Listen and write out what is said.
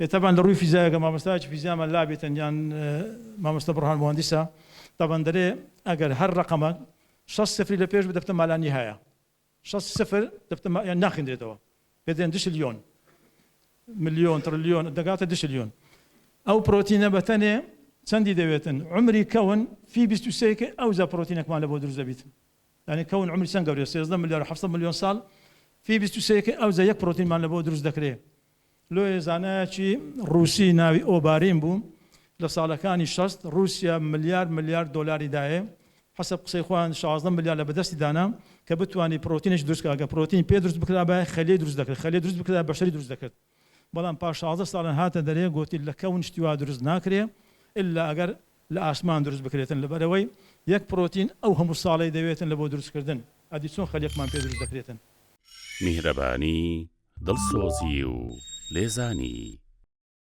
طبعا لروي فيزياء ما مستاج فيزياء من لعبة يعني ما مستبرها المهندسة طبعا دري أجر هر رقمك شخص صفر لبيش بدأت على النهاية شخص صفر بدأت يعني ناخذ دريتوا بدين دش اليون مليون تريليون دقات دش اليون أو بروتين بتاني سندي دويتن عمري كون في بيستوسيك أو ذا بروتينك ما لبود رزبيت يعني كون عمري سنة قبل يصير مليار حفصة مليون سال في بيستوسيك أو ذا يك بروتين ما لبود رز ذكره لو زاناتشي روسي ناوي أوبارين بوم لصالحاني شخص روسيا مليار دولار داعي حسب قصي خوان شازدم مليار لبدست دانا كبتواني بروتينش درس كاغا بروتين بيدرس بكرا خلي درس ذكر خلي درس بكرا بشري درس ذكر بلان باش 16 سال هات دري قلت لك كون اشتوا درس ناكري الا اگر لاسمان درس بكريتن لبروي يك بروتين او هم الصالي دويتن لبو درس كردن ادي شلون خليك ما بيدرس ذكريتن مهرباني دلسوزي و لێزانی